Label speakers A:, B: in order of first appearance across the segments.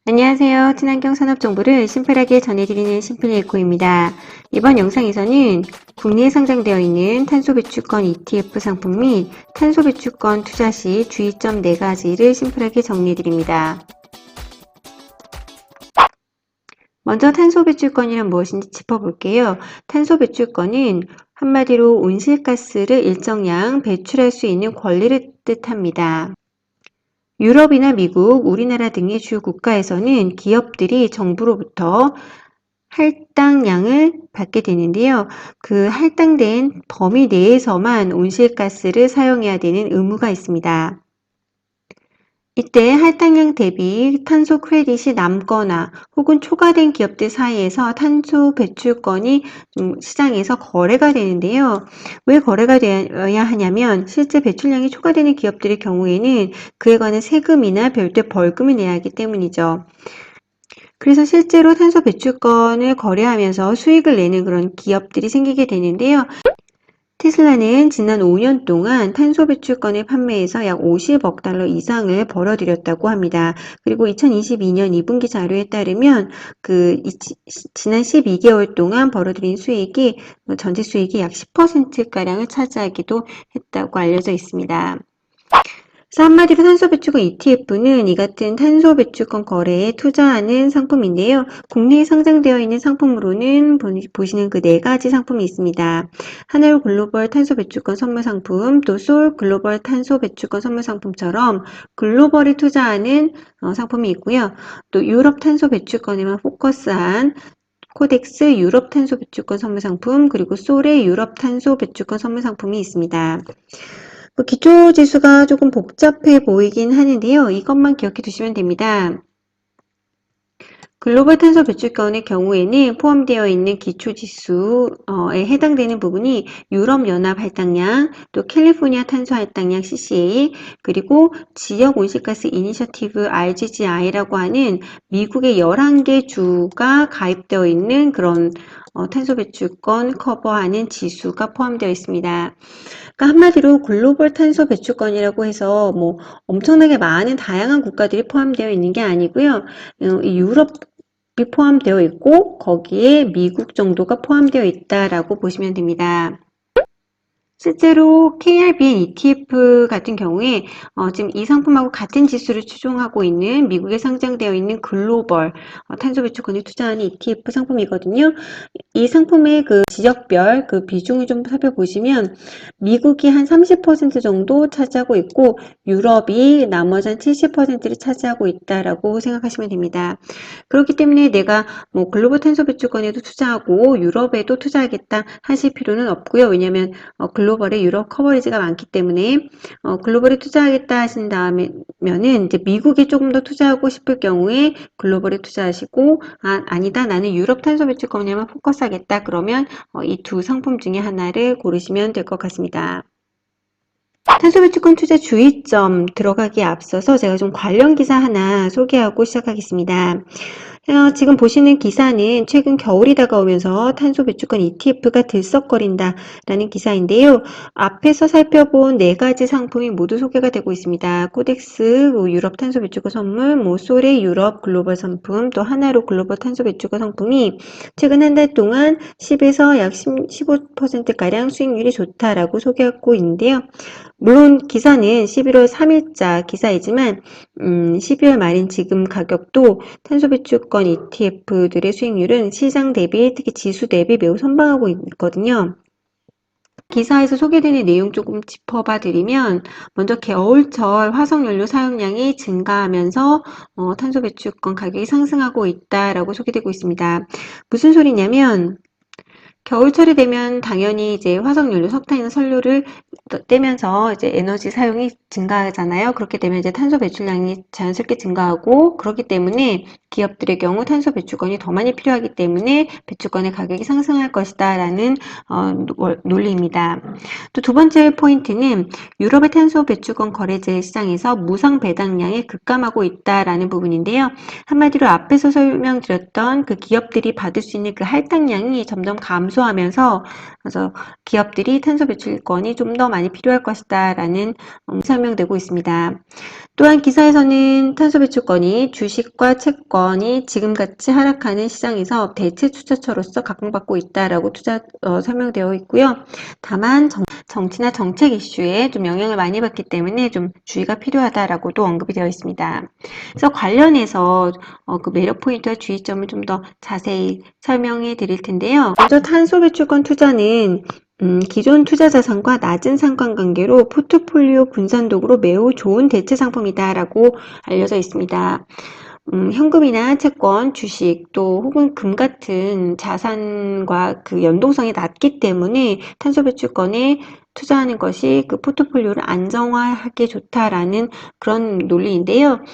A: 안녕하세요. 친환경 산업정보를 심플하게 전해드리는 심플리에코입니다. 이번 영상에서는 국내에 상장되어 있는 탄소배출권 ETF 상품 및 탄소배출권 투자 시 주의점 4가지를 심플하게 정리해드립니다. 먼저 탄소배출권이란 무엇인지 짚어볼게요. 탄소배출권은 한마디로 온실가스를 일정량 배출할 수 있는 권리를 뜻합니다. 유럽이나 미국, 우리나라 등의 주요 국가에서는 기업들이 정부로부터 할당량을 받게 되는데요. 그 할당된 범위 내에서만 온실가스를 사용해야 되는 의무가 있습니다. 이때 할당량 대비 탄소 크레딧이 남거나 혹은 초과된 기업들 사이에서 탄소 배출권이 시장에서 거래가 되는데요. 왜 거래가 되어야 하냐면 실제 배출량이 초과되는 기업들의 경우에는 그에 관한 세금이나 별도의 벌금을 내야 하기 때문이죠. 그래서 실제로 탄소 배출권을 거래하면서 수익을 내는 그런 기업들이 생기게 되는데요. 테슬라는 지난 5년 동안 탄소 배출권을 판매해서 약 50억 달러 이상을 벌어들였다고 합니다. 그리고 2022년 2분기 자료에 따르면 지난 12개월 동안 벌어들인 수익이 전체 수익이 약 10%가량을 차지하기도 했다고 알려져 있습니다. 그래서 한마디로 탄소 배출권 ETF는 이 같은 탄소 배출권 거래에 투자하는 상품인데요. 국내에 상장되어 있는 상품으로는 보시는 그 4가지 상품이 있습니다. 하나로 글로벌 탄소 배출권 선물 상품, 또 솔 글로벌 탄소 배출권 선물 상품처럼 글로벌에 투자하는 상품이 있고요. 또 유럽 탄소 배출권에만 포커스한 코덱스 유럽 탄소 배출권 선물 상품, 그리고 솔의 유럽 탄소 배출권 선물 상품이 있습니다. 기초 지수가 조금 복잡해 보이긴 하는데요. 이것만 기억해 두시면 됩니다. 글로벌 탄소 배출권의 경우에는 포함되어 있는 기초지수에 해당되는 부분이 유럽연합 할당량, 또 캘리포니아 탄소 할당량 CCA, 그리고 지역 온실가스 이니셔티브 RGGI라고 하는 미국의 11개 주가 가입되어 있는 그런 탄소 배출권 커버하는 지수가 포함되어 있습니다. 그러니까 한마디로 글로벌 탄소 배출권이라고 해서 뭐 엄청나게 많은 다양한 국가들이 포함되어 있는 게 아니고요. 유럽이 포함되어 있고 거기에 미국 정도가 포함되어 있다라고 보시면 됩니다. 실제로 KRBN ETF 같은 경우에 지금 이 상품하고 같은 지수를 추종하고 있는 미국에 상장되어 있는 글로벌 탄소 배출권에 투자하는 ETF 상품이거든요. 이 상품의 그 지역별 그 비중을 좀 살펴보시면 미국이 한 30% 정도 차지하고 있고 유럽이 나머지 한 70%를 차지하고 있다라고 생각하시면 됩니다. 그렇기 때문에 내가 뭐 글로벌 탄소 배출권에도 투자하고 유럽에도 투자하겠다 하실 필요는 없고요. 왜냐하면 글로벌에 유럽 커버리지가 많기 때문에 글로벌에 투자하겠다 하신 다음에면은 이제 미국에 조금 더 투자하고 싶을 경우에 글로벌에 투자하시고 아니다 나는 유럽 탄소 배출권에만 포커스하겠다 그러면 이 두 상품 중에 하나를 고르시면 될 것 같습니다. 탄소 배출권 투자 주의점 들어가기에 앞서서 제가 좀 관련 기사 하나 소개하고 시작하겠습니다. 지금 보시는 기사는 최근 겨울이 다가오면서 탄소 배출권 ETF가 들썩거린다라는 기사인데요. 앞에서 살펴본 4가지 상품이 모두 소개가 되고 있습니다. 코덱스 유럽 탄소 배출권 선물, 솔의 유럽 글로벌 상품, 또 하나로 글로벌 탄소 배출권 상품이 최근 한 달 동안 10에서 약 15%가량 수익률이 좋다라고 소개하고 있는데요. 물론 기사는 11월 3일자 기사이지만 12월 말인 지금 가격도 탄소 배출권 ETF들의 수익률은 시장 대비 특히 지수 대비 매우 선방하고 있거든요. 기사에서 소개되는 내용 조금 짚어봐 드리면 먼저 겨울철 화석연료 사용량이 증가하면서 탄소 배출권 가격이 상승하고 있다라고 소개되고 있습니다. 무슨 소리냐면 겨울철이 되면 당연히 이제 화석연료, 석탄이나 선료를 떼면서 이제 에너지 사용이 증가하잖아요. 그렇게 되면 이제 탄소 배출량이 자연스럽게 증가하고 그렇기 때문에 기업들의 경우 탄소 배출권이 더 많이 필요하기 때문에 배출권의 가격이 상승할 것이다 라는 논리입니다. 또 두 번째 포인트는 유럽의 탄소 배출권 거래제 시장에서 무상 배당량이 급감하고 있다라는 부분인데요. 한마디로 앞에서 설명드렸던 그 기업들이 받을 수 있는 그 할당량이 점점 감소하면서 그래서 기업들이 탄소 배출권이 좀 더 많이 필요할 것이다 라는 설명되고 있습니다. 또한 기사에서는 탄소 배출권이 주식과 채권이 지금같이 하락하는 시장에서 대체 투자처로서 각광받고 있다라고 설명되어 있고요. 다만 정치나 정책 이슈에 좀 영향을 많이 받기 때문에 좀 주의가 필요하다라고도 언급이 되어 있습니다. 그래서 관련해서 그 매력 포인트와 주의점을 좀 더 자세히 설명해 드릴 텐데요. 먼저 탄소 배출권 투자는 기존 투자 자산과 낮은 상관관계로 포트폴리오 분산 도구로 매우 좋은 대체 상품이다라고 알려져 있습니다. 현금이나 채권, 주식, 또 혹은 금 같은 자산과 그 연동성이 낮기 때문에 탄소 배출권에 투자하는 것이 그 포트폴리오를 안정화하기 좋다라는 그런 논리인데요.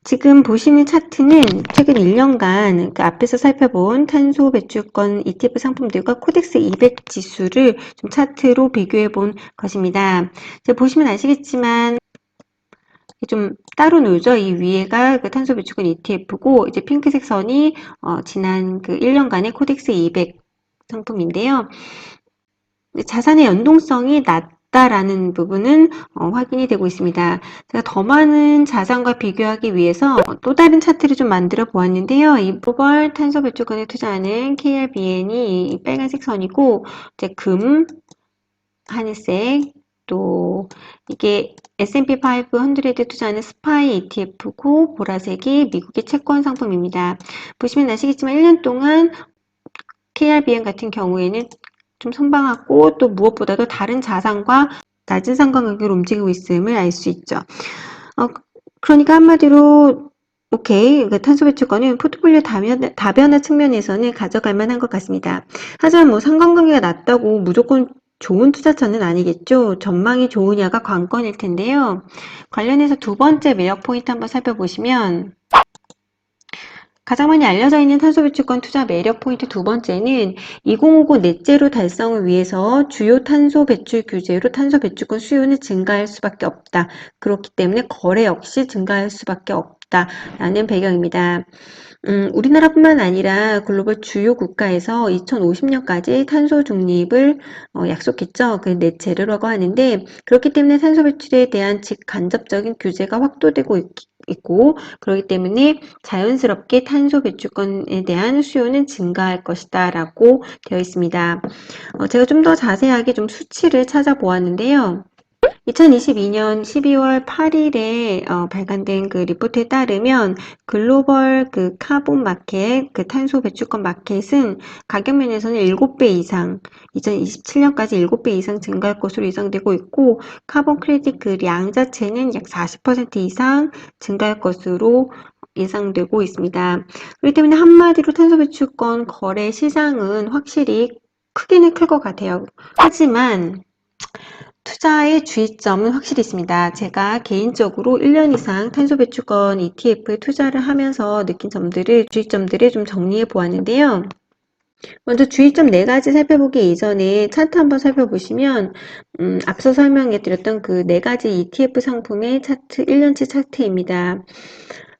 A: 지금 보시는 차트는 최근 1년간 그 앞에서 살펴본 탄소 배출권 ETF 상품들과 코덱스 200 지수를 좀 차트로 비교해 본 것입니다. 보시면 아시겠지만 좀 따로 놀죠. 이 위에가 그 탄소 배출권 ETF고 이제 핑크색 선이 지난 그 1년간의 코덱스 200 상품인데요. 자산의 연동성이 낮다라는 부분은 확인이 되고 있습니다. 제가 더 많은 자산과 비교하기 위해서 또 다른 차트를 좀 만들어 보았는데요. 이 글로벌 탄소 배출권에 투자하는 KRBN이 이 빨간색 선이고 이제 금, 하늘색, 또 이게 S&P 500에 투자하는 스파이 ETF고 보라색이 미국의 채권 상품입니다. 보시면 아시겠지만 1년 동안 KRBN 같은 경우에는 좀 선방하고 또 무엇보다도 다른 자산과 낮은 상관관계로 움직이고 있음을 알 수 있죠. 그러니까 한마디로 오케이, 그 탄소 배출권은 포트폴리오 다변화 측면에서는 가져갈 만한 것 같습니다. 하지만 뭐 상관관계가 낮다고 무조건 좋은 투자처는 아니겠죠. 전망이 좋으냐가 관건일 텐데요. 관련해서 두 번째 매력 포인트 한번 살펴보시면 가장 많이 알려져 있는 탄소 배출권 투자 매력 포인트 두 번째는 2050 넷제로 달성을 위해서 주요 탄소 배출 규제로 탄소 배출권 수요는 증가할 수밖에 없다. 그렇기 때문에 거래 역시 증가할 수밖에 없다라는 배경입니다. 우리나라뿐만 아니라 글로벌 주요 국가에서 2050년까지 탄소 중립을 약속했죠. 그 넷제로라고 하는데 그렇기 때문에 탄소 배출에 대한 직간접적인 규제가 확대되고 있고 그렇기 때문에 자연스럽게 탄소 배출권에 대한 수요는 증가할 것이다 라고 되어 있습니다. 제가 좀 더 자세하게 좀 수치를 찾아보았는데요. 2022년 12월 8일에 발간된 그 리포트에 따르면 글로벌 그 카본 마켓, 그 탄소 배출권 마켓은 가격 면에서는 7배 이상, 2027년까지 7배 이상 증가할 것으로 예상되고 있고 카본 크레딧 그 량 자체는 약 40% 이상 증가할 것으로 예상되고 있습니다. 그렇기 때문에 한마디로 탄소 배출권 거래 시장은 확실히 크기는 클 것 같아요. 하지만 투자의 주의점은 확실히 있습니다. 제가 개인적으로 1년 이상 탄소 배출권 ETF에 투자를 하면서 느낀 주의점들을 좀 정리해 보았는데요. 먼저 주의점 4가지 살펴보기 이전에 차트 한번 살펴보시면 앞서 설명해 드렸던 그 4가지 ETF 상품의 차트, 1년치 차트입니다.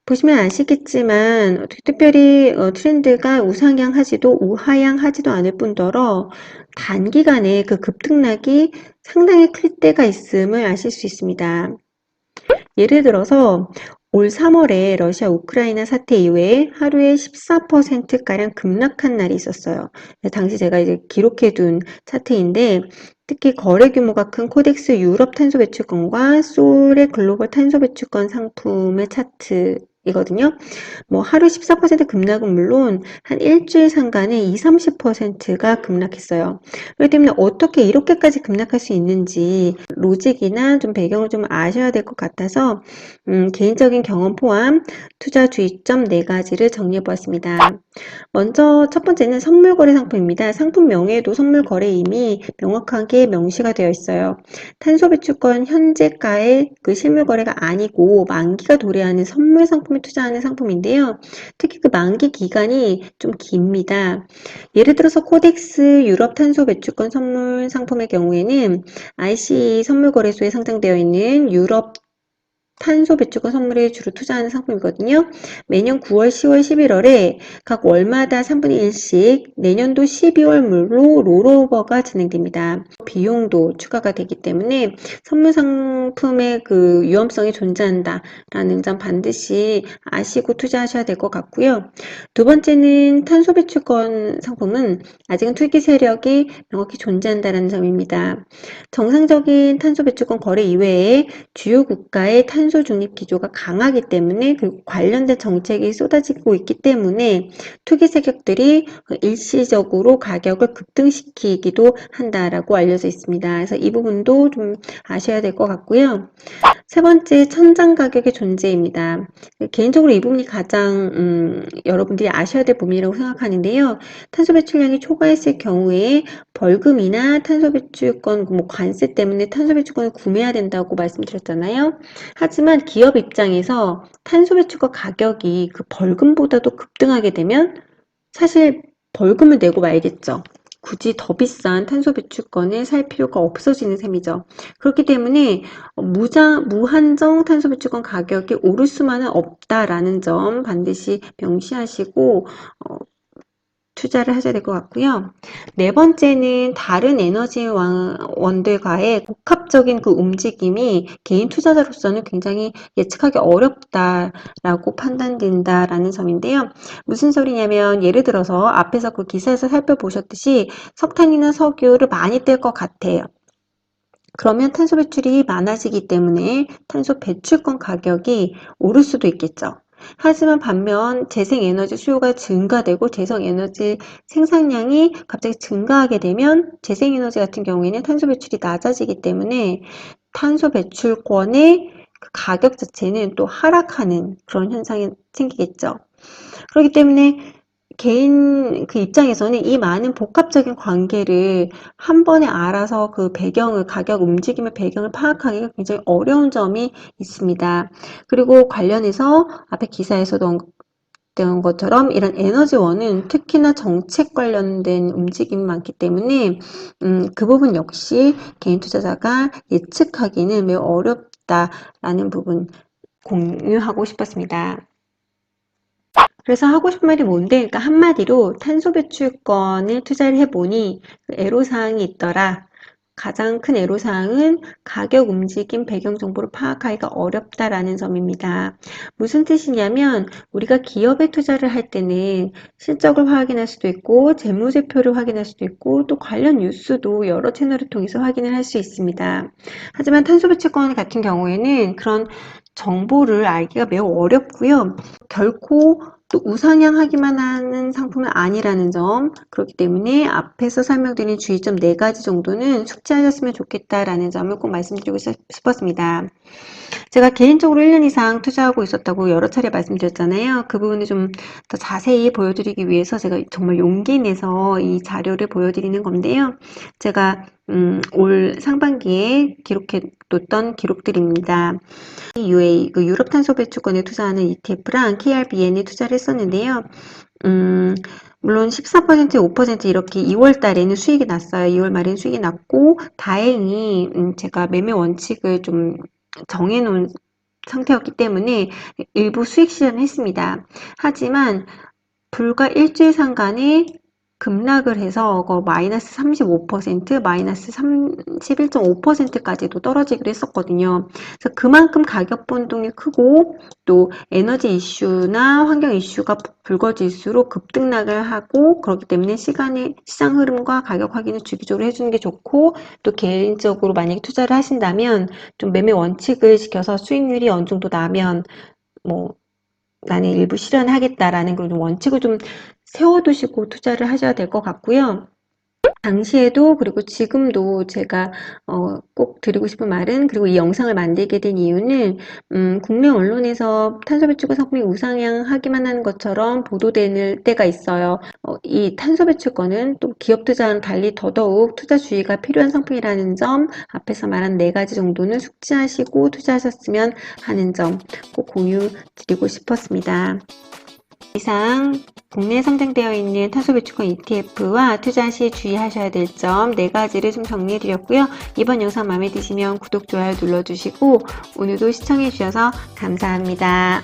A: 보시면 아시겠지만 특별히 트렌드가 우상향하지도 우하향하지도 않을 뿐더러 단기간에 그 급등락이 상당히 클 때가 있음을 아실 수 있습니다. 예를 들어서 올 3월에 러시아 우크라이나 사태 이후에 하루에 14%가량 급락한 날이 있었어요. 당시 제가 이제 기록해둔 차트인데 특히 거래 규모가 큰 코덱스 유럽 탄소 배출권과 소울의 글로벌 탄소 배출권 상품의 차트이거든요. 뭐 하루 14% 급락은 물론 한 일주일 상간에 20-30%가 급락했어요. 그렇기 때문에 어떻게 이렇게까지 급락할 수 있는지 로직이나 좀 배경을 좀 아셔야 될 것 같아서 개인적인 경험 포함 투자 주의점 4가지를 정리해 보았습니다. 먼저 첫 번째는 선물 거래 상품입니다. 상품명에도 선물 거래 이미 명확하게 명시가 되어 있어요. 탄소 배출권 현재가의 그 실물 거래가 아니고 만기가 도래하는 선물 상품에 투자하는 상품인데요. 특히 그 만기 기간이 좀 깁니다. 예를 들어서 코덱스 유럽 탄소 배출권 선물 상품의 경우에는 ICE 선물 거래소에 상장되어 있는 유럽 탄소 배출권 선물에 주로 투자하는 상품이거든요. 매년 9월, 10월, 11월에 각 월마다 3분의 1씩 내년도 12월물로 롤오버가 진행됩니다. 비용도 추가가 되기 때문에 선물 상품의 그 위험성이 존재한다라는 점 반드시 아시고 투자하셔야 될 것 같고요. 두 번째는 탄소 배출권 상품은 아직은 투기 세력이 명확히 존재한다는 점입니다. 정상적인 탄소 배출권 거래 이외에 주요 국가의 탄소 중립 기조가 강하기 때문에 그리고 관련된 정책이 쏟아지고 있기 때문에 투기 세력들이 일시적으로 가격을 급등시키기도 한다라고 알려져 있습니다. 그래서 이 부분도 좀 아셔야 될 것 같고요. 세 번째, 천장 가격의 존재입니다. 개인적으로 이 부분이 가장 여러분들이 아셔야 될 부분이라고 생각하는데요. 탄소 배출량이 초과했을 경우에 벌금이나 탄소 배출권 뭐 관세 때문에 탄소 배출권을 구매해야 된다고 말씀드렸잖아요. 하지만 기업 입장에서 탄소 배출권 가격이 그 벌금보다도 급등하게 되면 사실 벌금을 내고 말겠죠. 굳이 더 비싼 탄소 배출권을 살 필요가 없어지는 셈이죠. 그렇기 때문에 무한정 탄소 배출권 가격이 오를 수만은 없다라는 점 반드시 명시하시고 투자를 하셔야 될 것 같고요. 네 번째는 다른 에너지원들과의 복합적인 그 움직임이 개인 투자자로서는 굉장히 예측하기 어렵다라고 판단된다라는 점인데요. 무슨 소리냐면 예를 들어서 앞에서 그 기사에서 살펴보셨듯이 석탄이나 석유를 많이 뗄 것 같아요. 그러면 탄소 배출이 많아지기 때문에 탄소 배출권 가격이 오를 수도 있겠죠. 하지만 반면 재생에너지 수요가 증가되고 재생에너지 생산량이 갑자기 증가하게 되면 재생에너지 같은 경우에는 탄소 배출이 낮아지기 때문에 탄소 배출권의 그 가격 자체는 또 하락하는 그런 현상이 생기겠죠. 그렇기 때문에 개인 그 입장에서는 이 많은 복합적인 관계를 한 번에 알아서 그 배경을, 가격 움직임의 배경을 파악하기가 굉장히 어려운 점이 있습니다. 그리고 관련해서 앞에 기사에서도 언급된 것처럼 이런 에너지원은 특히나 정책 관련된 움직임이 많기 때문에 그 부분 역시 개인 투자자가 예측하기는 매우 어렵다라는 부분 공유하고 싶었습니다. 그래서 하고 싶은 말이 뭔데? 그러니까 한마디로 탄소 배출권을 투자를 해보니 애로사항이 있더라. 가장 큰 애로사항은 가격 움직임 배경 정보를 파악하기가 어렵다라는 점입니다. 무슨 뜻이냐면 우리가 기업에 투자를 할 때는 실적을 확인할 수도 있고 재무제표를 확인할 수도 있고 또 관련 뉴스도 여러 채널을 통해서 확인을 할 수 있습니다. 하지만 탄소 배출권 같은 경우에는 그런 정보를 알기가 매우 어렵고요. 결코 또 우상향하기만 하는 상품은 아니라는 점, 그렇기 때문에 앞에서 설명드린 주의점 4가지 정도는 숙지하셨으면 좋겠다라는 점을 꼭 말씀드리고 싶었습니다. 제가 개인적으로 1년 이상 투자하고 있었다고 여러 차례 말씀드렸잖아요. 그 부분을 좀 더 자세히 보여드리기 위해서 제가 정말 용기 내서 이 자료를 보여드리는 건데요. 제가 올 상반기에 기록해뒀던 기록들입니다. UA, 그 유럽 탄소 배출권에 투자하는 ETF랑 KRBN에 투자를 했었는데요. 물론 14%, 5% 이렇게 2월 달에는 수익이 났어요. 2월 말에는 수익이 났고, 다행히 제가 매매 원칙을 좀 정해놓은 상태였기 때문에 일부 수익 실현을 했습니다. 하지만 불과 일주일 상간에 급락을 해서 마이너스 35%, 마이너스 31.5%까지도 떨어지기로 했었거든요. 그래서 그만큼 가격 변동이 크고 또 에너지 이슈나 환경 이슈가 불거질수록 급등락을 하고 그렇기 때문에 시장 흐름과 가격 확인을 주기적으로 해주는 게 좋고 또 개인적으로 만약에 투자를 하신다면 좀 매매 원칙을 지켜서 수익률이 어느 정도 나면 뭐 나는 일부 실현하겠다라는 그런 원칙을 좀 세워두시고 투자를 하셔야 될 것 같고요. 당시에도 그리고 지금도 제가 꼭 드리고 싶은 말은 그리고 이 영상을 만들게 된 이유는 국내 언론에서 탄소 배출권 상품이 우상향하기만 하는 것처럼 보도되는 때가 있어요. 이 탄소 배출권은 또 기업 투자와는 달리 더더욱 투자 주의가 필요한 상품이라는 점 앞에서 말한 4가지 정도는 숙지하시고 투자하셨으면 하는 점 꼭 공유 드리고 싶었습니다. 이상 국내에 상장되어 있는 탄소배출권 ETF와 투자 시 주의하셔야 될 점 4가지를 좀 정리해 드렸고요. 이번 영상 마음에 드시면 구독, 좋아요 눌러주시고 오늘도 시청해 주셔서 감사합니다.